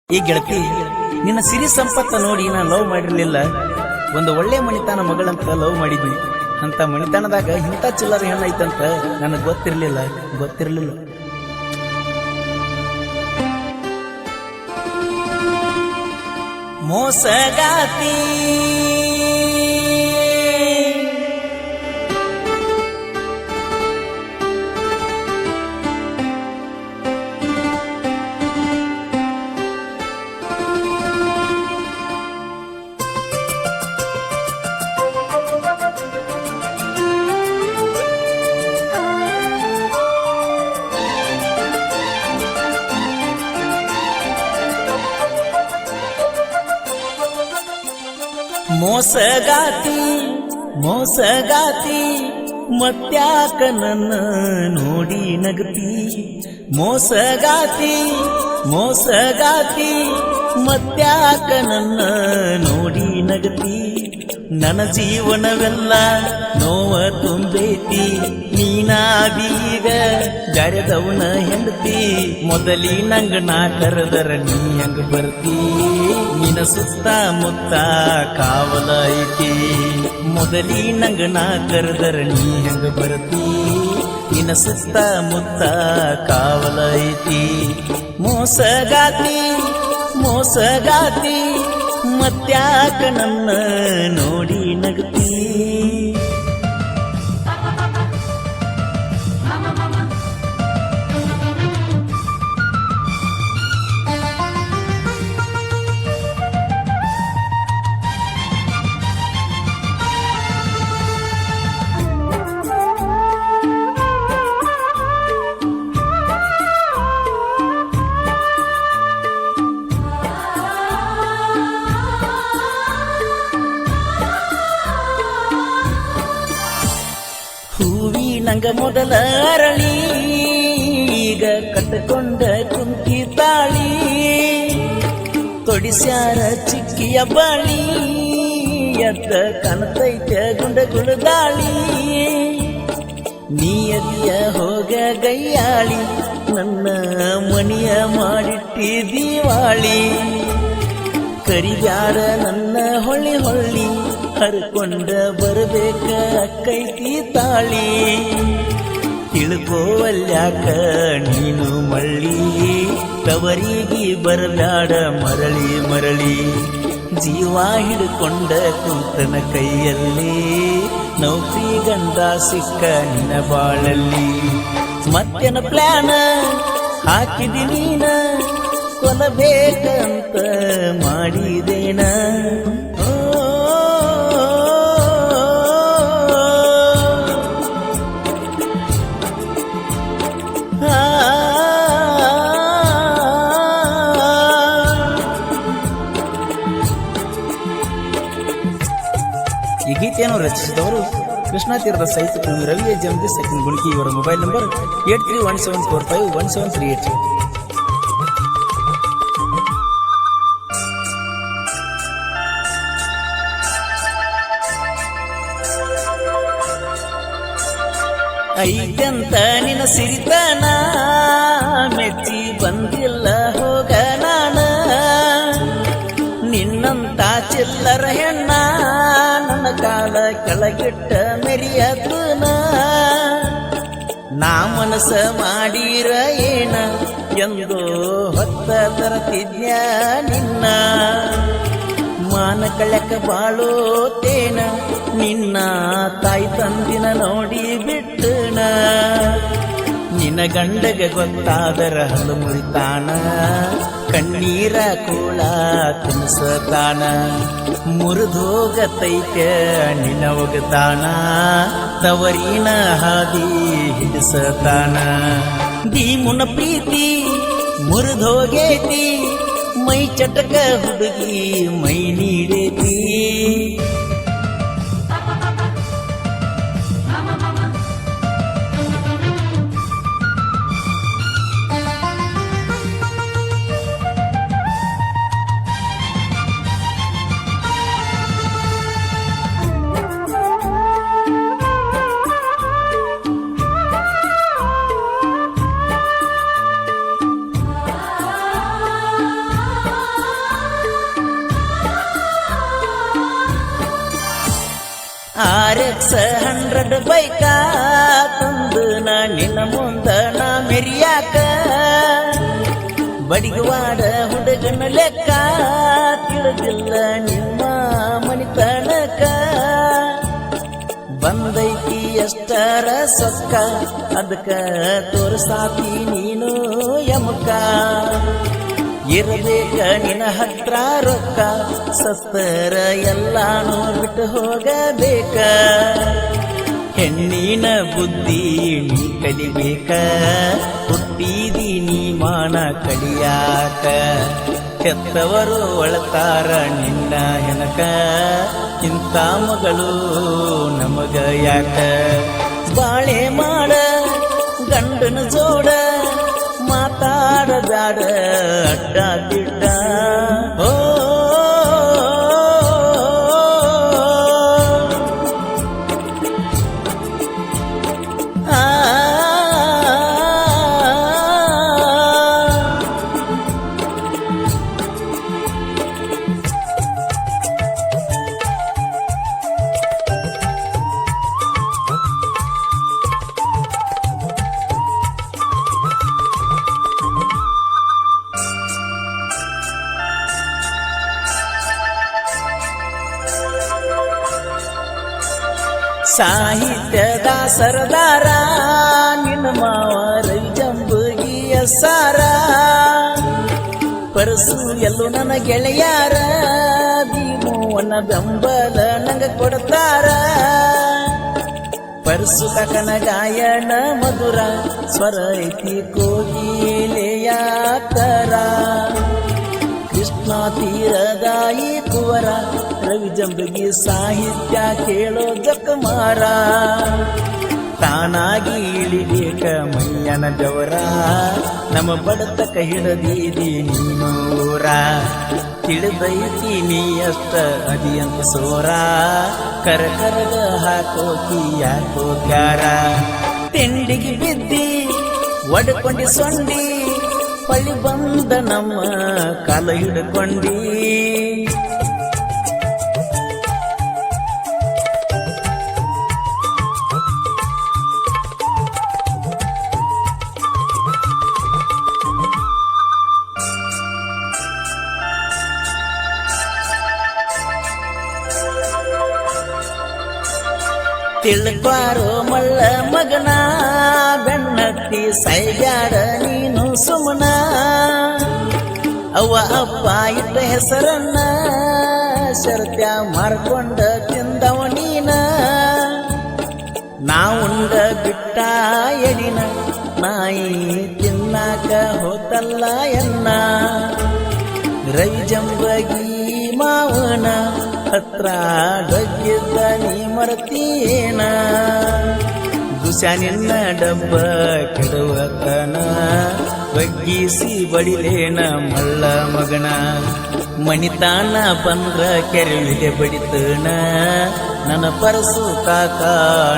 ಈ ಗೆಳತಿ ನಿನ್ನ ಸಿರಿ ಸಂಪತ್ತ ನೋಡಿ ನಾ ಲವ್ ಮಾಡಿರ್ಲಿಲ್ಲ. ಒಂದು ಒಳ್ಳೆ ಮಣಿತಾನ ಮಗಳಂತ ಲವ್ ಮಾಡಿದ್ವಿ. ಅಂತ ಮಣಿತಾನದಾಗ ಇಂಥ ಚಿಲ್ಲರ ಹೆಣ್ಣೈತಂತ ನನಗೆ ಗೊತ್ತಿರಲಿಲ್ಲ. ಮೋಸಗಾತಿ ಮೋಸಗಾತಿ ಮತ್ಯಾಕ ನನ್ನ ನೋಡಿ ನಗತಿ. ಮೋಸಗಾತಿ ಮತ್ಯಾಕ ನನ್ನ ನೋಡಿ ನಗತಿ. ನನ್ನ ಜೀವನವೆಲ್ಲ ನೋವ ತುಂಬೈತಿ. ನೀನಾದೀಗ ಜಾರದವನ ಹೆಂಡತಿ. ಮೊದಲಿ ನಂಗ ನಾ ಕರೆದರ ನೀ ಹಂಗ ಬರ್ತಿ. ನಿನ್ನ ಸುತ್ತ ಮುತ್ತ ಕಾವಲ ಐತಿ. ಮೊದಲಿ ನಂಗ ನಾ ಕರೆದರ ನೀ ಹಂಗ ಬರ್ತಿ. ನಿನ್ನ ಸುತ್ತ ಮುತ್ತ ಕಾವಲ ಐತಿ. ಮೋಸಗಾತಿ ಮತ್ಯಾಕ ನನ್ನ ನೋಡಿ ನಗತಿ. ನಂಗ ಮೊದಲ ಅರಳಿ ಈಗ ಕಟ್ಟಕೊಂಡ ಕುಂಕಿ ತಾಳಿ. ತೊಡಿಸ್ಯಾರ ಚಿಕ್ಕಿಯ ಬಾಳಿ ಎದ್ದ ಕಾಣತೈತೆ ಗುಂಡಗುಳದಾಳಿ. ನೀಯದಿಯ ಹೋಗ ಗೈಯಾಳಿ ನನ್ನ ಮಣಿಯ ಮಾಡಿಟ್ಟಿ ದಿವಾಳಿ. ಕರಿಬ್ಯಾರ ನನ್ನ ಹೊಳ್ಳಿ ಹರ್ಕೊಂಡ ಬರಬೇಕ ಕೈತಿ ತಾಳಿ. ತಿಳ್ಕೋವಲ್ಯಾಕ ನೀನು ಮಳ್ಳಿ ತವರಿಗೆ ಬರಬ್ಯಾಡ ಮರಳಿ. ಜೀವ ಹಿಡ್ಕೊಂಡ ಕುಂತನ ಕೈಯಲ್ಲಿ ನೌಕರಿ ಗಂಡ ಸಿಕ್ಕ ನಿನ್ನ ಬಾಳಲ್ಲಿ. ಮತ್ತೇನ ಪ್ಲಾನ ಹಾಕಿದಿ ನೀನ ಕೊಲ್ಲಬೇಕಂತ ಮಾಡಿದೇನ. ಈ ಗೀತೆಯನ್ನು ರಚಿಸಿದವರು ಕೃಷ್ಣ ತೀರದ ಸಾಹಿತ್ಯ ಕವಿ ರವಿ ಜಮದಿ ಸೆಕೆಂಡ್ ಗುಣಿಕಿ. ಇವರ ಮೊಬೈಲ್ ನಂಬರ್ 8317451738. ಐದಂತ ನಿನ್ನ ಸಿರಿತನ ಮೆಚ್ಚಿ ಬಂದಿಲ್ಲ ಹೋಗ ನಾನ. ನಿನ್ನಂತ ಚಿಲ್ಲರ ಹೆಣ್ಣ ನನ್ನ ಕಾಲ ಕೆಳಗಿಟ್ಟ ಮೆರಿಯತನ. ನಾ ಮನಸ್ಸ ಮಾಡಿರ ಏನ ಎಂದೋ ಹೊತ್ತ ತರತಿದ್ಯ ನಿನ್ನ. ಮಾನ ಕಳಕ ಬಾಳೋತೇನ ನಿನ್ನ ತಾಯಿ ತಂದಿನ ನೋಡಿ ಬಿಟ್ಟನ. ನಿನ್ನ ಗಂಡಗ ಗೊತ್ತಾದರ ಹಲ್ಲು ಮುರಿತಾನ. ಕಣ್ಣೀರ ಕೂಳ ತಿನ್ಸತಾನ. ಮುರಿದೋಗತೈತೆ ನಿನ್ನ ಒಗತಾನ. ತವರಿನ ಹಾದಿ ಹಿಡಿಸತಾನ. ದೀಮುನ ಪ್ರೀತಿ ಮುರಿದೋಗೇತಿ. ಮೈ ಚಟಕ ಹುಡುಗಿ ಮೈ ನೀಡೇತಿ. RX 100 ಬೈಕ ತಂದು ನಾ ನಿನ್ನ ಮುಂದ ನಾ ಮೆರಿಯಾಕ ಬಡಿಗವಾಡ ಹುಡುಗನ ಲೆಕ್ಕ ತಿಳಿದಿಲ್ಲ ನಿಮ್ಮ ಮನಿತನಕ ಬಂದೈತಿ ಎಷ್ಟರ ಸೊಕ್ಕ ಅದಕ್ಕ ತೋರಿಸಾತಿ ನೀನು ಯಮಕ ಇರಬೇಕ ನಿನ್ನ ಹತ್ರ ರೊಕ್ಕ ಸತ್ತರ ಎಲ್ಲಾನು ಬಿಟ್ಟು ಹೋಗಬೇಕ ಹೆಣ್ಣಿನ ಬುದ್ಧಿ ನೀ ಕಲಿಬೇಕ ಹುಟ್ಟಿದಿ ನೀ ಮಾನ ಕಲಿಯಾಕ ಹೆತ್ತವರು ಒಳತಾರ ನಿನ್ನ ಹೆನಕ ಇಂಥ ಮಗಳು ನಮಗ ಯಾಕ ಬಾಳೆ ಮಾಡ ಗಂಡನ ಜೋಡ ಮಾತಾಡದಾಡ ಅಡ್ಡ ದಿಡ್ಡ ಓ ಸಾಹಿತ್ಯದ ಸರದಾರ ನಿನ್ನ ಮಾವ ರವಿಜಂಬುಗಿಯ ಸಾರ ಪರಸು ಎಲ್ಲೂ ನನ್ನ ಗೆಳೆಯಾರ ಭೀಮೋವನ ಬೆಂಬಲ ನಂಗ ಕೊಡ್ತಾರ ಪರಸು ಕಕನ ಗಾಯನ ಮಧುರ ಸ್ವರ ಐತಿ ಕೋಗಿಲೆಯ ತರ ಕೃಷ್ಣ ತೀರದಾಯಿ ಕುವರ ರವಿಜಂಬಗಿ ಸಾಹಿತ್ಯ ಕೇಳೋ ಜಕ್ಕಮಾರ ತಾನಾಗಿ ಇಳಿಬೇಕ ಮೈಯನ ಜವರ ನಮ್ಮ ಬಡತಕ ಹಿಡದೀದಿ ನೀನೂರ ತಿಳಿದೈತಿ ನೀ ಅಷ್ಟ ಅದಿಯಂತ ಸೋರ ಕರಕರದ ಹಾಕೋತಿ ಯಾಕೋ ಕ್ಯಾರ ತಿಂಡಿಗೆ ಬಿದ್ದಿ ಒಡ್ಕೊಂಡಿ ಸೊಂಡಿ ಪಳಿ ಬಂದ ನಮ್ಮ ಕಾಲ ಹಿಡ್ಕೊಂಡಿ ತಿಳ್ಪಾರೋ ಮಲ್ಲ ಮಗನ ಬೆನ್ನತ್ತಿ ಸೈಬ್ಯಾಡ ನೀನು ಸುಮನ ಅವ್ವ ಅಪ್ಪ ಇಟ್ಟ ಹೆಸರನ್ನ ಶರ್ತ್ಯ ಮಾರ್ಕೊಂಡ ತಿಂದವ ನೀನ ನಾವುಂಡ ಬಿಟ್ಟ ಎಡಿನ ನಾಯಿ ತಿನ್ನಾಕ ಹೋತಲ್ಲ ಎನ್ನ ರವಿಜಂಬಗಿ ಮಾವನ ಹತ್ರ ಡೊಗ್ಗಿದ್ದ ನೀ ಮರತೀನ ದುಶ ನಿನ್ನ ಡಬ್ಬ ಕೆಡುವತನ ಬಗ್ಗಿಸಿ ಬಡಿಲೇನ ಮಲ್ಲ ಮಗನ ಮಣಿತಾನ ಬಂದ್ರ ಕೆರವಿಗೆ ಬಡಿತನ ನನ್ನ ಪರಸು ಕಾಕ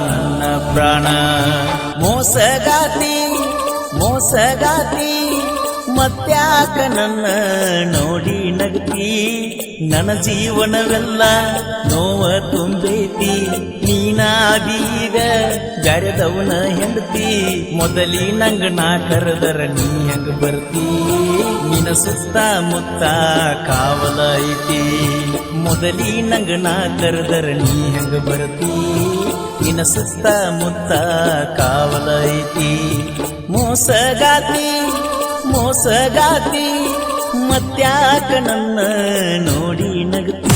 ನನ್ನ ಪ್ರಾಣ ಮೋಸಗಾತಿ ಮೋಸಗಾತಿ ಮತ್ಯಾಕ ನನ್ನ ನೋಡಿ ನಗತಿ ನನ್ನ ಜೀವನವೆಲ್ಲ ನೋವ ತುಂಬೈತಿ ನೀನಾದೀಗ ಜಾರದವನ ಹೆಂಡತಿ ಮೊದಲಿ ನಂಗ ನಾ ಕರೆದರ ನೀ ಹೆಂಗ ಬರ್ತಿ ನಿನ್ನ ಸುತ್ತ ಮುತ್ತ ಕಾವಲ ಐತಿ ಮೊದಲಿ ನಂಗ ನಾ ಕರೆದರ ನೀ ಹೆಂಗ ಬರ್ತಿ ನಿನ್ನ ಸುತ್ತ ಮುತ್ತ ಕಾವಲ ಐತಿ ಮೋಸಗಾತಿ ಮೋಸಗಾತಿ ಮತ್ಯಾಕ ನನ್ನ ನೋಡಿ ನಗತಿ